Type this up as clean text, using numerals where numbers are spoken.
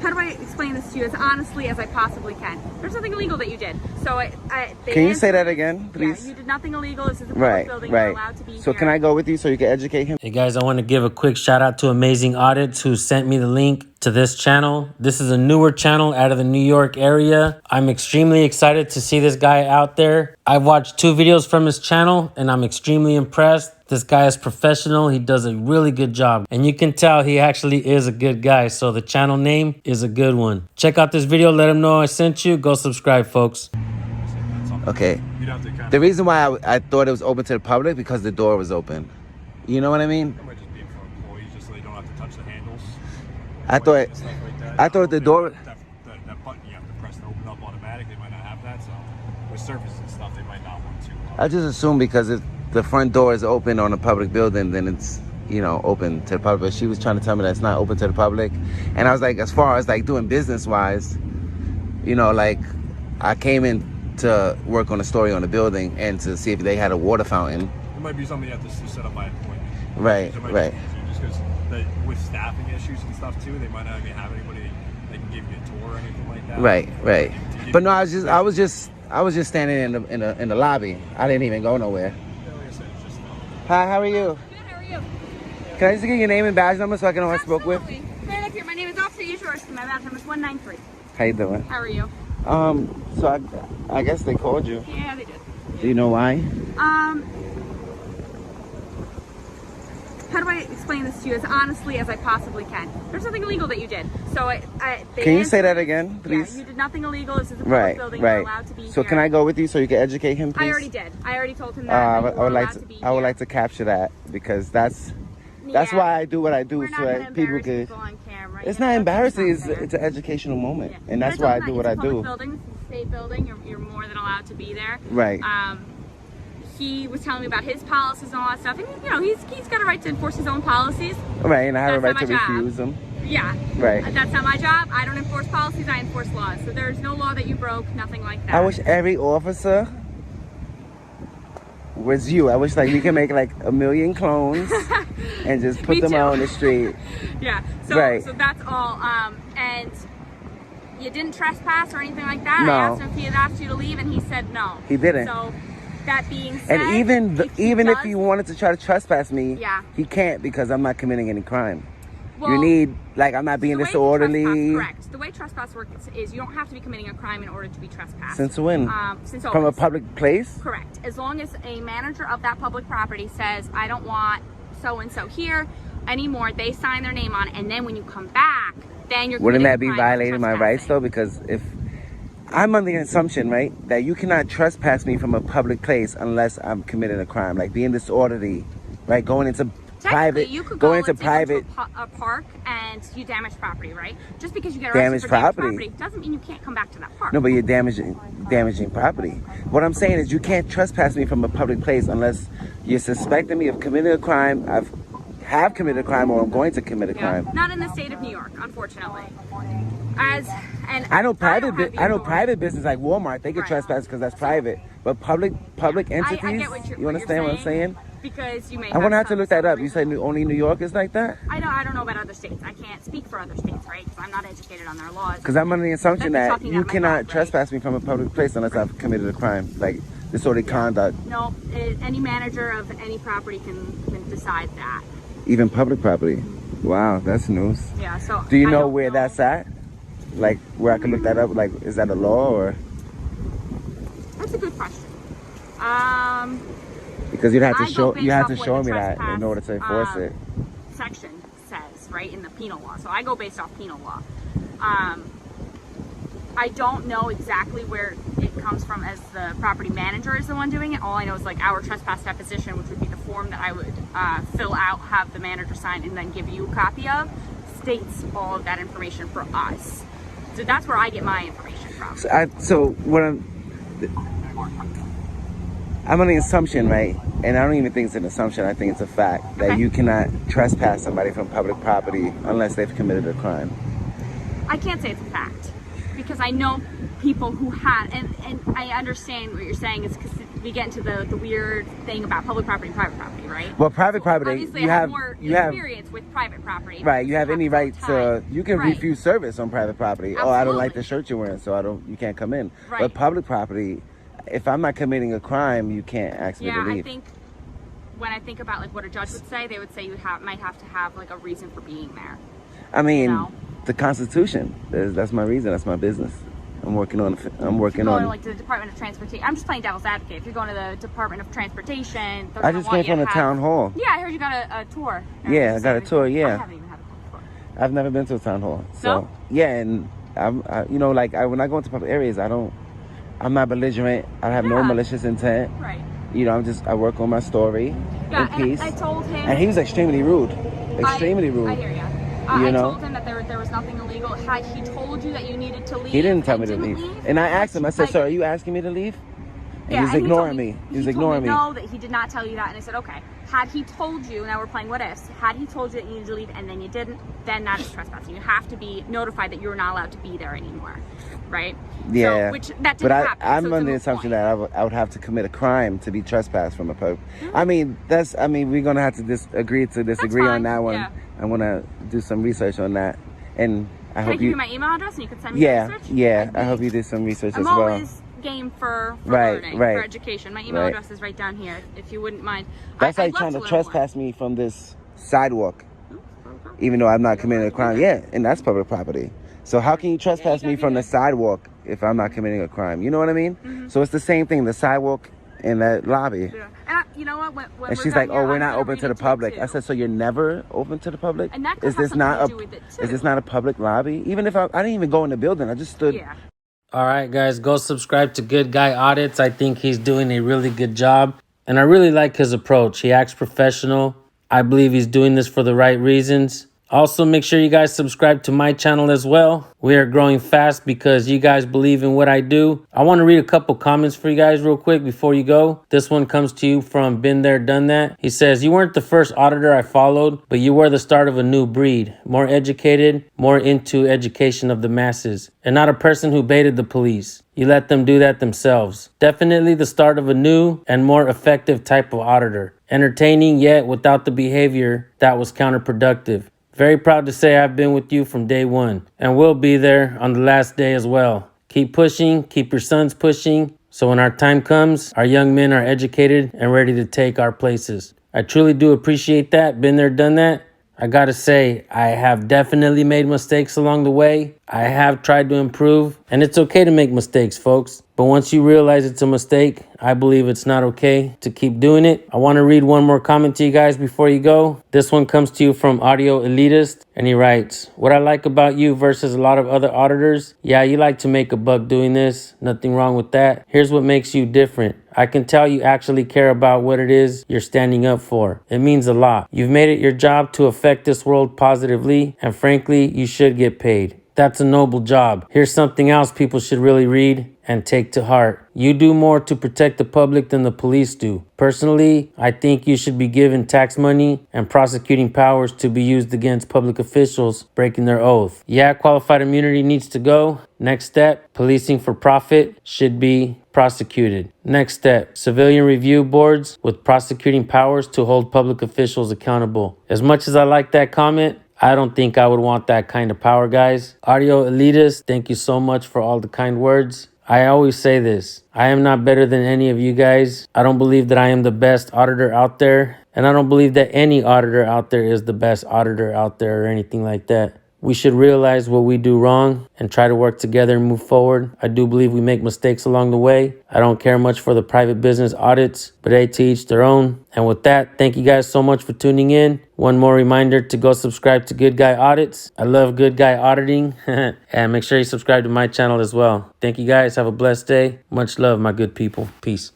how do I explain this to you as honestly as I possibly can? There's nothing illegal that you did. So can you say that again, please? Yeah, you did nothing illegal. This is a public building. You're allowed to be So here. can I go with you so you can educate him? Hey guys, I want to give a quick shout out to Amazing Audits who sent me the link to this channel. This is a newer channel out of the New York area. I'm extremely excited to see this guy out there. I've watched 2 videos from his channel and I'm extremely impressed. This guy is professional. He does a really good job. And you can tell he actually is a good guy. So the channel name is a good one. Check out this video. Let him know I sent you. Go subscribe, folks. Okay. The reason why I thought it was open to the public because the door was open. You know what I mean? That might just be for employees, just so they don't have to touch the handles. I thought the door. That button you have to press to open up automatic. They might not have that. So with surfaces and stuff, they might not want to. I just assumed because if the front door is open on a public building, then it's, you know, open to the public. But she was trying to tell me that it's not open to the public. And I was like, as far as like doing business wise, you know, like I came in to work on a story on the building and to see if they had a water fountain. It might be something you have to set up by appointment. Right, right. Just because with staffing issues and stuff too, they might not even have anybody that can give you a tour or anything like that. Right, right. But no, I was just standing in the lobby. I didn't even go nowhere. Hi, how are you? Good, how are you? Can I just get your name and badge number so I can know who I spoke with? Right up here. My name is Officer Yushorsky. My badge number is 193. How you doing? How are you? So I guess they called you. Yeah, they did. Do you know why? How do I explain this to you as honestly as I possibly can? There's nothing illegal that you did. So can you say that again, please? Yeah, you did nothing illegal. This is a public building. You're allowed to be here. So can I go with you so you can educate him, please? I already did. I already told him that. I would like to capture that because that's why I do what I do, so that people could. It's not embarrassing. It's an educational moment, and that's why I do what I do. Building, state building. You're more than allowed to be there. Right. He was telling me about his policies and all that stuff, and you know he's got a right to enforce his own policies. Right, and I have a right to refuse them. Yeah. Right. That's not my job. I don't enforce policies. I enforce laws. So there's no law that you broke. Nothing like that. I wish every officer was you. I wish like we could make like 1 million clones and just put them out on the street. Yeah. So so that's all. And you didn't trespass or anything like that. No. I asked him if he had asked you to leave, and he said no. He didn't. So that being said, and even if he wanted to try to trespass me, he can't because I'm not committing any crime. Well, you need, like, I'm not being disorderly. Correct. The way trespass works is you don't have to be committing a crime in order to be trespassed. Since when? Since From a public place? Correct. As long as a manager of that public property says, I don't want so-and-so here anymore, they sign their name on it, and then when you come back, then you're Wouldn't that be violating my rights, though? Because if I'm under the assumption, right, that you cannot trespass me from a public place unless I'm committing a crime, like being disorderly, right, going into private, you could going go into private a park and you damage property, right? Just because you get damage arrested for damage property doesn't mean you can't come back to that park. No, but you're damaging property. What I'm saying is you can't trespass me from a public place unless you're suspecting me of committing a crime. Have committed a crime, or I'm going to commit a crime. Not in the state of New York, unfortunately. I know private business like Walmart, they can trespass because that's private. But public entities, I get what you understand what I'm saying? Because you may. I'm gonna have to look that up. You said only New York is like that? I don't know about other states. I can't speak for other states, right? Because I'm not educated on their laws. Because I'm under the assumption that you cannot trespass me from a public place unless I've committed a crime, like disorderly conduct. No, any manager of any property can decide that. Even public property. Wow, that's news. Yeah. So. Do you know where that's at? Like where I can look that up? Like, is that a law or? That's a good question. Because you'd have to show me that in order to enforce it. Section says right in the penal law. So I go based off penal law. I don't know exactly where it comes from as the property manager is the one doing it. All I know is like our trespass deposition, which would be the form that I would fill out, have the manager sign, and then give you a copy of, states all of that information for us. So that's where I get my information from. So what I'm on the assumption, right? And I don't even think it's an assumption. I think it's a fact that you cannot trespass somebody from public property unless they've committed a crime. I can't say it's a fact because I know people who had, and I understand what you're saying is because we get into the weird thing about public property and private property, right? Well, private property, Obviously, you I have more you have experience with private property. right. You have any more right to time. you can Right. refuse service on private property. Oh, I don't like Absolutely. the shirt you're wearing, so you can't come in. Right. But public property, if I'm not committing a crime, you can't ask me Yeah, to I leave. think when I think about like what a judge would say, they would say might have to have like a reason for being there. I mean, No. the Constitution. That's my reason. That's my business. I'm working on. I'm If working you're going on. to like the Department of Transportation, I'm just playing devil's advocate. If you're going to the Department of Transportation, they're I gonna just want came you from to the have- town hall. Yeah, I heard you got a tour. Yeah, I got a tour, yeah. I haven't even had a tour. I've never been to a town hall. So No? yeah, and you know, like when I go into public areas, I'm not belligerent. I have no Yeah. malicious intent. Right. You know, I work on my story Yeah, in peace. and I told him. And he was extremely rude. Extremely rude. I hear you. You I know? told him that there was nothing illegal. Had he told you that you needed to leave, He didn't tell and me to didn't leave. And I asked him, I said, like- "Sir, are you asking me to leave?" And Yeah, he was and ignoring told me. He was told ignoring me. No, that he did not tell you that. And I said, okay. Had he told you, now we're playing what ifs, had he told you that you needed to leave and then you didn't, then that is trespassing. You have to be notified that you're not allowed to be there anymore. Right? Yeah. So, which that didn't But happen. I'm so it's a under the moot assumption point. that I would have to commit a crime to be trespassed from a public. I mean, we're gonna have to agree to disagree fine, on that one. yeah. I want to do some research on that, and I Can I hope give you my email address and you can send me Yeah, research? yeah. I'd I be- hope you do some research I'm as well. always game for Right, learning, right. for education. My email Right. address is right down here, if you wouldn't mind. That's I'd like love trying to learn more. trespass me from this sidewalk, even though I'm not committing a crime. Yeah, and that's public property. So how can you trespass me from the sidewalk if I'm not committing a crime? You know what I mean? So it's the same thing, the sidewalk and that lobby. Yeah. And you know what? When And we're she's done like, here, "Oh, we're I'm not gonna open read to the it you, public." too. I said, "So you're never open to the public? And that could Is have this not something to do with it, is this too. not a public lobby? Even if I didn't even go in the building, I just stood." Yeah. All right, guys, go subscribe to Good Guy Audits. I think he's doing a really good job. And I really like his approach. He acts professional. I believe he's doing this for the right reasons. Also, make sure you guys subscribe to my channel as well. We are growing fast because you guys believe in what I do. I want to read a couple comments for you guys real quick before you go. This one comes to you from Been There, Done That. He says, "You weren't the first auditor I followed, but you were the start of a new breed. More educated, more into education of the masses, and not a person who baited the police. You let them do that themselves. Definitely the start of a new and more effective type of auditor. Entertaining, yet without the behavior that was counterproductive. Very proud to say I've been with you from day one and will be there on the last day as well. Keep pushing, keep your sons pushing, so when our time comes, our young men are educated and ready to take our places." I truly do appreciate that. Been there, done that. I gotta say, I have definitely made mistakes along the way. I have tried to improve, and it's okay to make mistakes, folks. But once you realize it's a mistake, I believe it's not okay to keep doing it. I want to read one more comment to you guys before you go. This one comes to you from Audio Elitist, and he writes, "What I like about you versus a lot of other auditors, yeah, you like to make a buck doing this. Nothing wrong with that. Here's what makes you different. I can tell you actually care about what it is you're standing up for. It means a lot. You've made it your job to affect this world positively, and frankly, you should get paid. That's a noble job. Here's something else people should really read and take to heart. You do more to protect the public than the police do. Personally, I think you should be given tax money and prosecuting powers to be used against public officials breaking their oath. Yeah, qualified immunity needs to go. Next step, policing for profit should be prosecuted. Next step, civilian review boards with prosecuting powers to hold public officials accountable." As much as I like that comment, I don't think I would want that kind of power, guys. Audio Elitist, thank you so much for all the kind words. I always say this, I am not better than any of you guys. I don't believe that I am the best auditor out there. And I don't believe that any auditor out there is the best auditor out there or anything like that. We should realize what we do wrong and try to work together and move forward. I do believe we make mistakes along the way. I don't care much for the private business audits, but they to each their own. And with that, thank you guys so much for tuning in. One more reminder to go subscribe to Good Guy Audits. I love Good Guy Auditing. And make sure you subscribe to my channel as well. Thank you guys. Have a blessed day. Much love, my good people. Peace.